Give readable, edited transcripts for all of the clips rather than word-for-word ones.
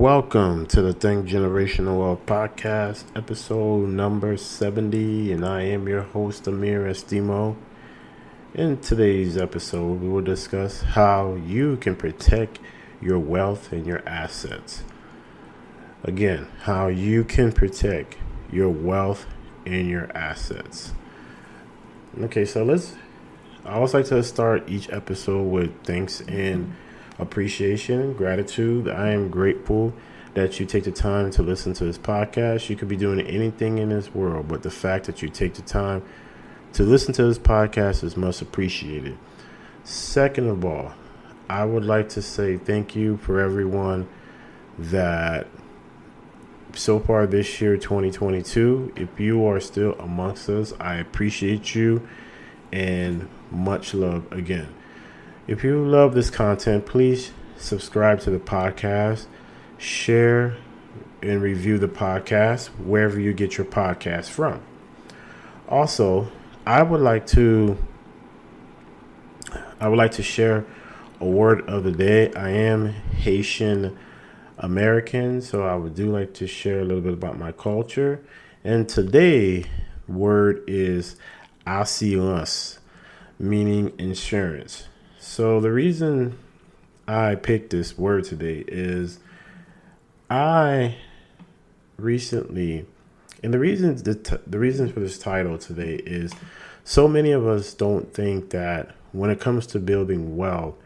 Welcome to the Think Generational Wealth Podcast, episode number 70, and I am your host, Amir Estimo. In today's episode, we will discuss how you can protect your wealth and your assets. Again, how you can protect your wealth and your assets. Okay, so I always like to start each episode with thanks and appreciation, gratitude. I am grateful that you take the time to listen to this podcast. You could be doing anything in this world, but the fact that you take the time to listen to this podcast is much appreciated. Second of all, I would like to say thank you for everyone that so far this year, 2022, if you are still amongst us, I appreciate you and much love again. If you love this content, please subscribe to the podcast, share and review the podcast wherever you get your podcast from. Also, I would like to share a word of the day. I am Haitian American, so I would do like to share a little bit about my culture. And today, word is assurance, meaning insurance. So the reason I picked this word today is I recently, and the reasons for this title today is so many of us don't think that when it comes to building wealth,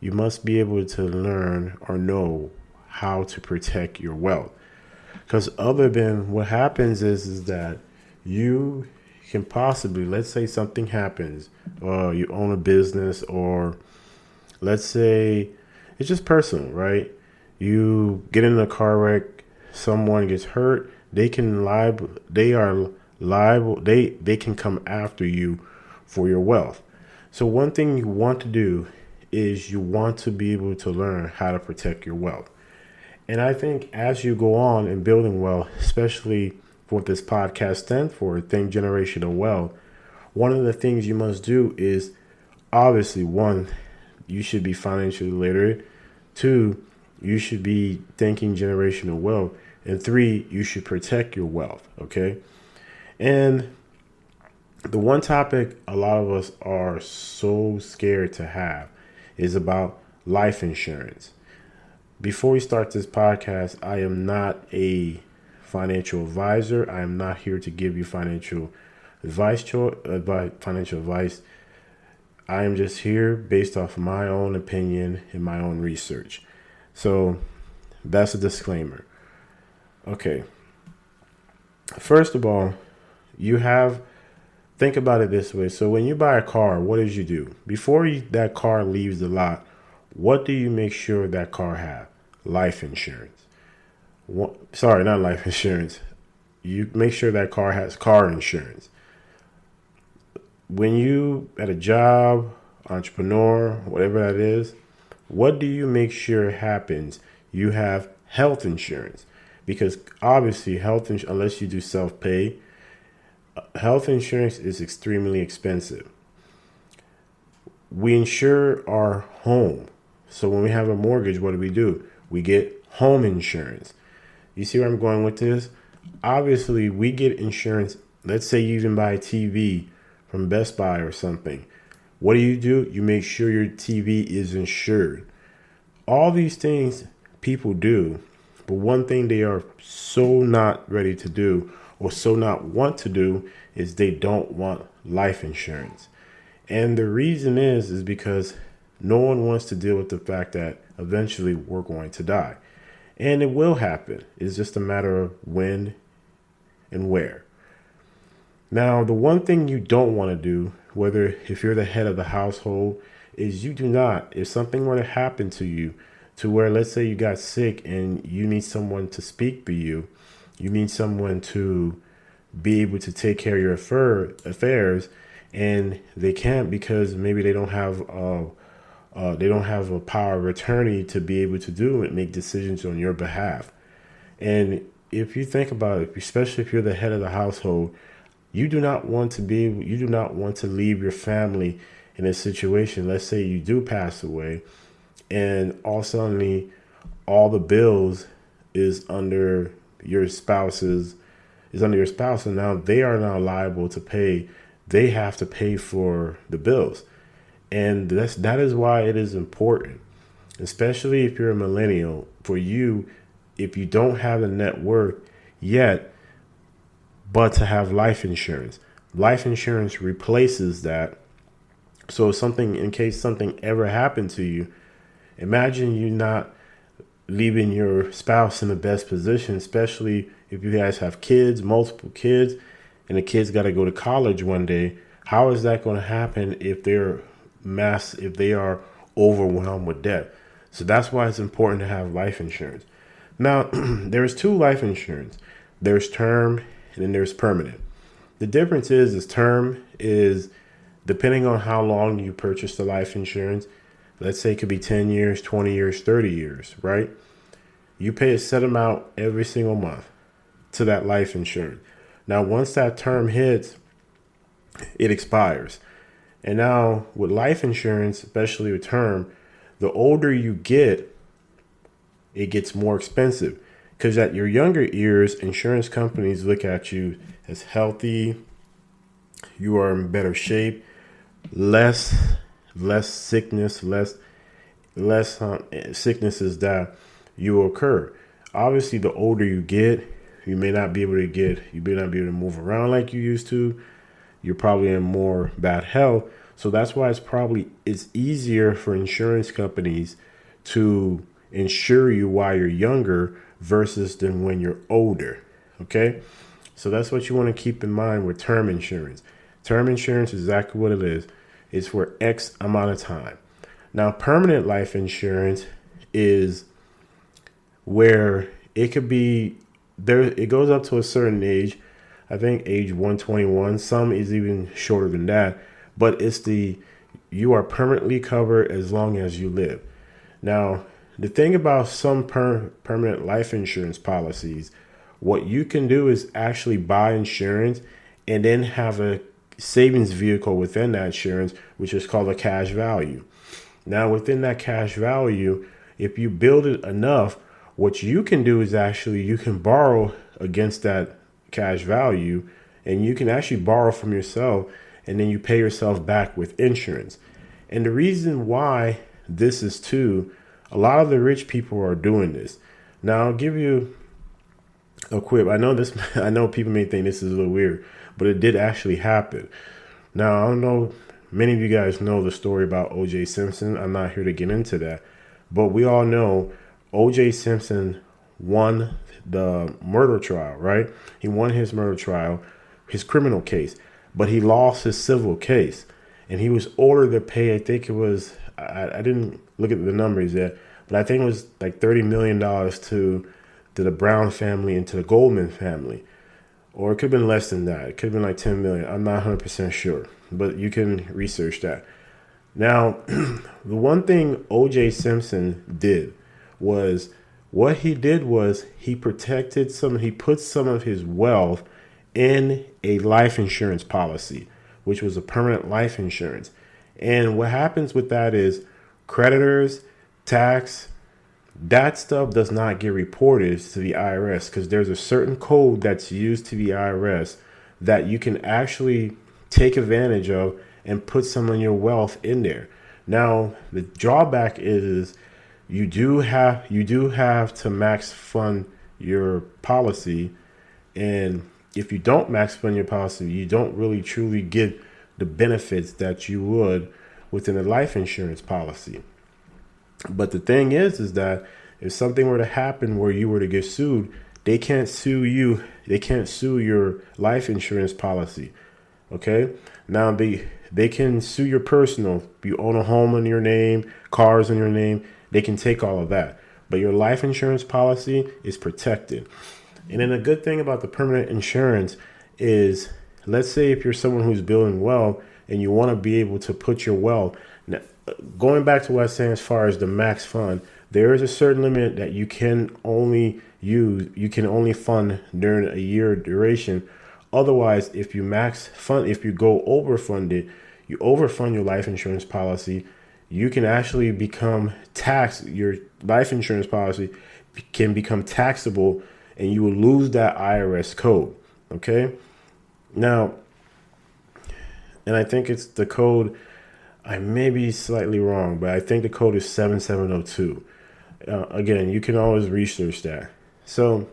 you must be able to learn or know how to protect your wealth. Because other than what happens is that you can possibly, let's say something happens, or you own a business, or let's say it's just personal, right? You get in a car wreck, someone gets hurt, they can come after you for your wealth. So one thing you want to do is you want to be able to learn how to protect your wealth. And I think as you go on in building wealth, especially what this podcast stands for, Think Generational Wealth, one of the things you must do is obviously, one, you should be financially literate. Two, you should be thinking generational wealth. And three, you should protect your wealth. Okay. And the one topic a lot of us are so scared to have is about life insurance. Before we start this podcast, I am not a financial advisor. I am not here to give you financial advice. I am just here based off my own opinion and my own research. So that's a disclaimer. Okay. First of all, think about it this way. So when you buy a car, what did you do? Before that car leaves the lot, what do you make sure that car have? Life insurance. Sorry, not life insurance. You make sure that car has car insurance. When you at a job, entrepreneur, whatever that is, what do you make sure happens? You have health insurance, because obviously unless you do self-pay, health insurance is extremely expensive. We insure our home. So when we have a mortgage, what do? We get home insurance. You see where I'm going with this? Obviously, we get insurance. Let's say you even buy a TV from Best Buy or something. What do? You make sure your TV is insured. All these things people do, but one thing they are so not ready to do or so not want to do is they don't want life insurance. And the reason is because no one wants to deal with the fact that eventually we're going to die. And it will happen. It's just a matter of when and where. Now, the one thing you don't want to do, if you're the head of the household, is you do not, if something were to happen to you, to where, let's say you got sick and you need someone to speak for you, you need someone to be able to take care of your affairs, and they can't because maybe they don't have a power of attorney to be able to do and make decisions on your behalf. And if you think about it, especially if you're the head of the household, you do not want to leave your family in a situation. Let's say you do pass away, and all of a sudden all the bills is under your spouse's is under your spouse, and now they are now liable to pay. They have to pay for the bills, and that is why it is important, especially if you're a millennial. For you, if you don't have the net worth yet, but to have life insurance. Life insurance replaces that. So something, in case something ever happened to you, imagine you not leaving your spouse in the best position, especially if you guys have kids, multiple kids, and the kids got to go to college one day. How is that going to happen if if they are overwhelmed with debt? So that's why it's important to have life insurance. Now, there's two life insurance. There's term and then there's permanent. The difference is term is depending on how long you purchase the life insurance. Let's say it could be 10 years, 20 years, 30 years, right? You pay a set amount every single month to that life insurance. Now, once that term hits, it expires. And now with life insurance, especially with term, the older you get, it gets more expensive. Because at your younger years, insurance companies look at you as healthy, you are in better shape, less sickness, less sicknesses that you occur. Obviously, the older you get, you may not be able to move around like you used to. You're probably in more bad health. So that's why it's easier for insurance companies to insure you while you're younger versus than when you're older. Okay. So that's what you want to keep in mind with term insurance. Term insurance is exactly what it is. It's for X amount of time. Now, permanent life insurance is where it could be there. It goes up to a certain age. I think age 121. Some is even shorter than that. But you are permanently covered as long as you live. Now, the thing about some permanent life insurance policies, what you can do is actually buy insurance and then have a savings vehicle within that insurance, which is called a cash value. Now, within that cash value, if you build it enough, what you can do is actually you can borrow against that cash value, and you can actually borrow from yourself, and then you pay yourself back with insurance. And the reason why this is too, a lot of the rich people are doing this. Now, I'll give you a quip. I know people may think this is a little weird, but it did actually happen. Now, I don't know, many of you guys know the story about O.J. Simpson. I'm not here to get into that, but we all know O.J. Simpson won the murder trial, right? He won his murder trial, his criminal case, but he lost his civil case, and he was ordered to pay, I think it was, I didn't look at the numbers yet, but I think it was like $30 million to the Brown family and to the Goldman family. Or it could have been less than that. It could have been like 10 million. I'm not 100% sure, but you can research that. Now, the one thing O.J. Simpson did was he put some of his wealth in a life insurance policy, which was a permanent life insurance. And what happens with that is creditors, tax, that stuff does not get reported to the IRS because there's a certain code that's used to the IRS that you can actually take advantage of and put some of your wealth in there. Now, the drawback is you do have to max fund your policy, and if you don't max fund your policy, you don't really truly get the benefits that you would within a life insurance policy. But the thing is that if something were to happen where you were to get sued, they can't sue you. They can't sue your life insurance policy. Okay. Now they can sue your personal. If you own a home in your name, cars in your name, they can take all of that. But your life insurance policy is protected. And then the good thing about the permanent insurance is, let's say if you're someone who's building wealth and you want to be able to put your wealth. Now, going back to what I was saying as far as the max fund, there is a certain limit that you can only fund during a year duration. Otherwise, if you go overfunded, you overfund your life insurance policy, you can actually become taxed. Your life insurance policy can become taxable, and you will lose that IRS code. Okay. Now, and I think it's the code. I may be slightly wrong, but I think the code is 7702. Again, you can always research that. So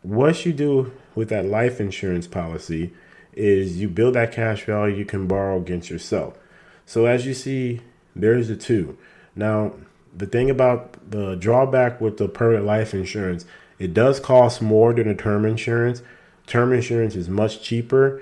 what you do with that life insurance policy is you build that cash value you can borrow against yourself. So as you see, there's the two. Now, the thing about the drawback with the permanent life insurance, it does cost more than a term insurance. Term insurance is much cheaper,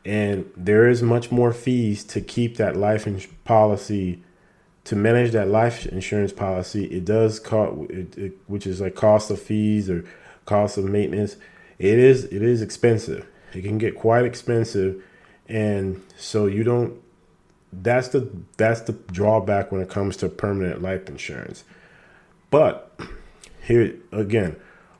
and there is much more fees to keep that policy, to manage that life insurance policy. It does cost, which is like cost of fees or cost of maintenance. It is expensive. It can get quite expensive, and so you don't. That's the drawback when it comes to permanent life insurance. But here again,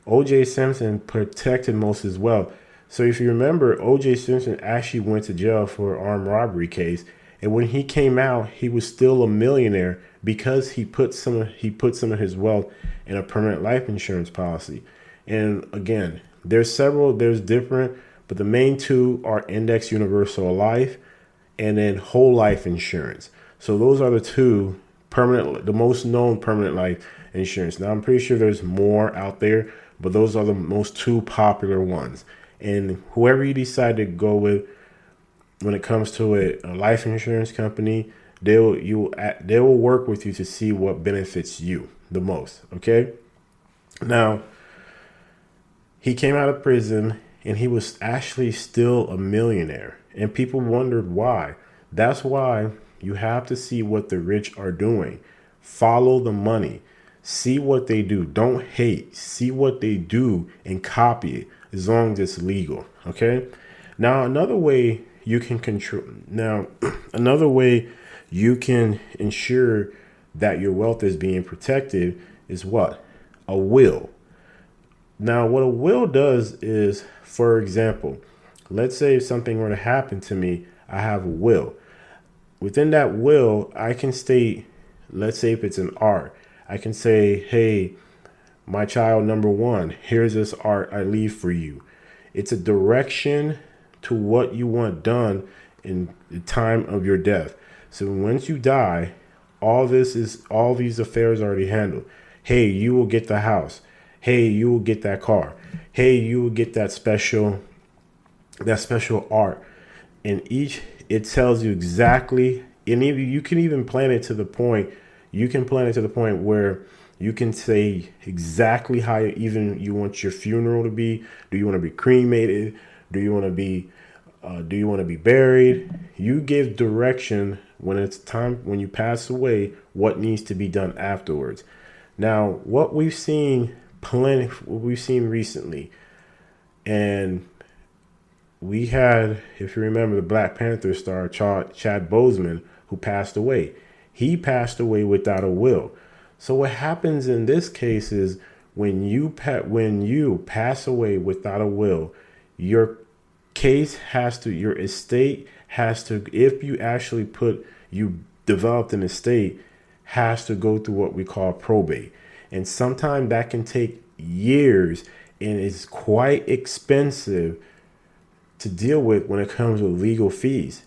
O.J. Simpson protected most as well. So if you remember, O.J. Simpson actually went to jail for an armed robbery case, and when he came out, he was still a millionaire because he put some of his wealth in a permanent life insurance policy. And again, there's different, but the main two are Index Universal Life and then whole life insurance. So those are the two the most known permanent life insurance. Now I'm pretty sure there's more out there, but those are the most two popular ones. And whoever you decide to go with when it comes to a life insurance company, they will work with you to see what benefits you the most. Okay. Now, he came out of prison and he was actually still a millionaire. And people wondered why. That's why you have to see what the rich are doing. Follow the money. See what they do. Don't hate. See what they do and copy it as long as it's legal. Okay. Now, another way you can ensure that your wealth is being protected is what? A will. Now, what a will does is, for example, let's say if something were to happen to me, I have a will. Within that will, I can state, let's say if it's an art, I can say, hey, my child number one, here's this art I leave for you. It's a direction to what you want done in the time of your death. So once you die, all these affairs are already handled. Hey, you will get the house. Hey, you will get that car. Hey, you will get that special art. And it tells you exactly, and you can even plan it to the point, where you can say exactly how you want your funeral to be. Do you want to be cremated? Do you want to be buried? You give direction when it's time, when you pass away, what needs to be done afterwards. Now, what we've seen recently, and we had, if you remember, the Black Panther star Chad Boseman, who passed away. He passed away without a will. So what happens in this case is when you pass away without a will, your estate has to, if you developed an estate, has to go through what we call probate. And sometimes that can take years and is quite expensive to deal with when it comes with legal fees.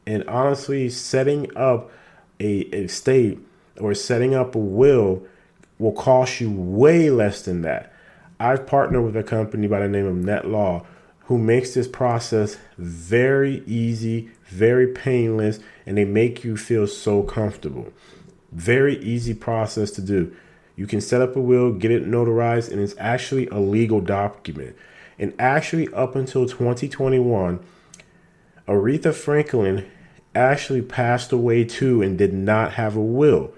And honestly, setting up a estate or setting up a will cost you way less than that. I've partnered with a company by the name of Net Law who makes this process very easy, very painless, and they make you feel so comfortable. Very easy process to do. You can set up a will, get it notarized, and it's actually a legal document. And actually, up until 2021, Aretha Franklin actually passed away too and did not have a will.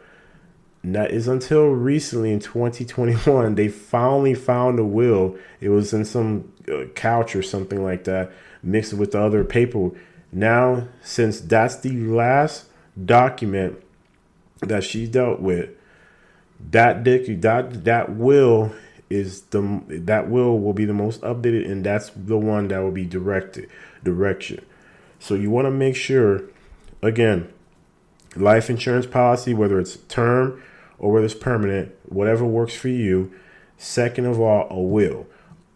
And that is until recently in 2021, they finally found a will. It was in some couch or something like that, mixed with the other paper. Now, since that's the last document that she dealt with, that will will be the most updated, and that's the one that will be direction. So you want to make sure, again, life insurance policy, whether it's term or whether it's permanent, whatever works for you. Second of all, a will.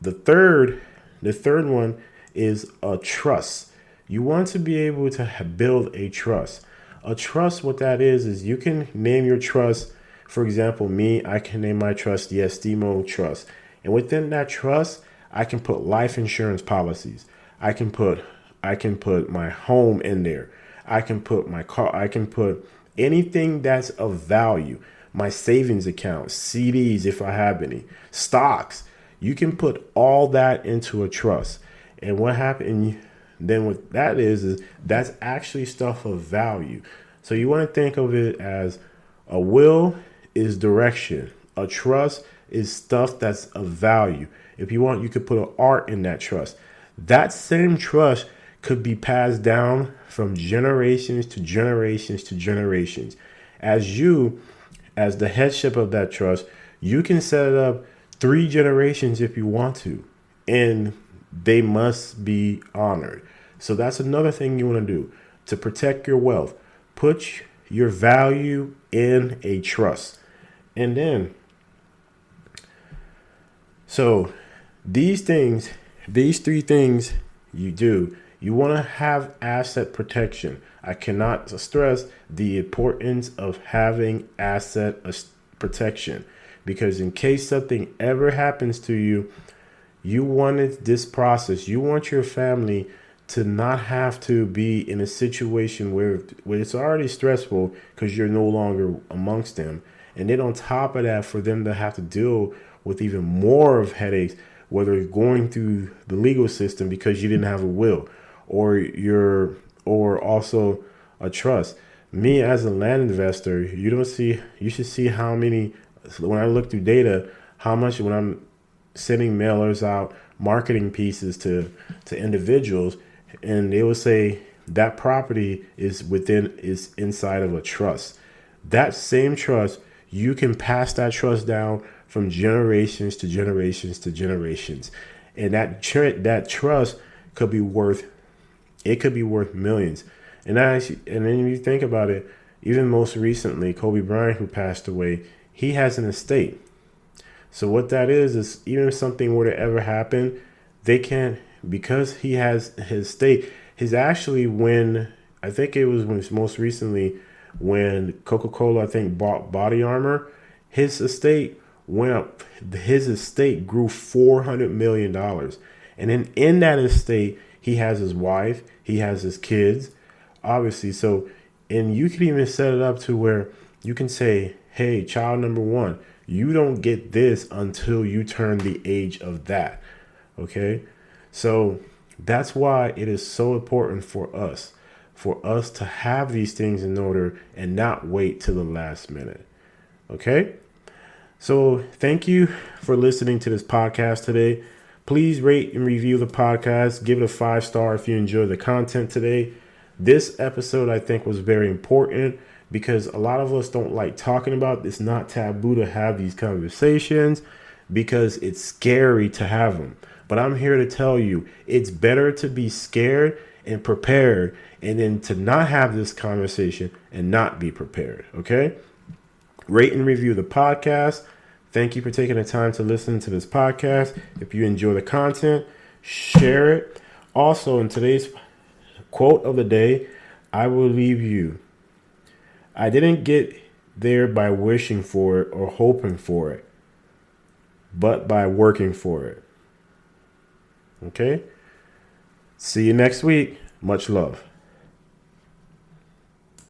The third one is a trust. You want to be able to build a trust. A trust, what that is you can name your trust. For example, me, I can name my trust the Estimo Trust. And within that trust, I can put life insurance policies. I can put my home in there. I can put my car. I can put anything that's of value. My savings account, CDs if I have any, stocks. You can put all that into a trust. And what happened then what that is that's actually stuff of value. So you want to think of it as a will is direction. A trust is stuff that's of value. If you want, you could put an art in that trust. That same trust could be passed down from generations to generations to generations. As the headship of that trust, you can set it up 3 generations if you want to, and they must be honored. So that's another thing you want to do to protect your wealth. Put your value in a trust. And then, so these 3 things you do, you want to have asset protection. I cannot stress the importance of having asset protection, because in case something ever happens to you, you wanted this process. You want your family to not have to be in a situation where it's already stressful because you're no longer amongst them. And then on top of that, for them to have to deal with even more of headaches, whether you're going through the legal system because you didn't have a will, or also a trust. Me as a land investor, you should see how many, when I look through data, how much when I'm sending mailers out, marketing pieces to individuals, and they will say that property is inside of a trust. That same trust, you can pass that trust down from generations to generations to generations. And that trust could be worth millions. And then you think about it, even most recently, Kobe Bryant, who passed away, he has an estate. So what that is even if something were to ever happen, they can't, because he has his estate. His actually, I think it was most recently when Coca-Cola, I think, bought Body Armor, his estate went up. His estate grew $400 million. And then in that estate, he has his wife, he has his kids, obviously. So, and you can even set it up to where you can say, hey, child number 1, you don't get this until you turn the age of that. Okay. So that's why it is so important for us to have these things in order and not wait till the last minute. Okay. So thank you for listening to this podcast today. Please rate and review the podcast. Give it a 5-star if you enjoy the content today. This episode, I think, was very important because a lot of us don't like talking about. It's not taboo to have these conversations because it's scary to have them. But I'm here to tell you, it's better to be scared and prepared and then to not have this conversation and not be prepared. Okay? Rate and review the podcast. Thank you for taking the time to listen to this podcast. If you enjoy the content, share it. Also, in today's quote of the day, I will leave you. I didn't get there by wishing for it or hoping for it, but by working for it. Okay? See you next week. Much love.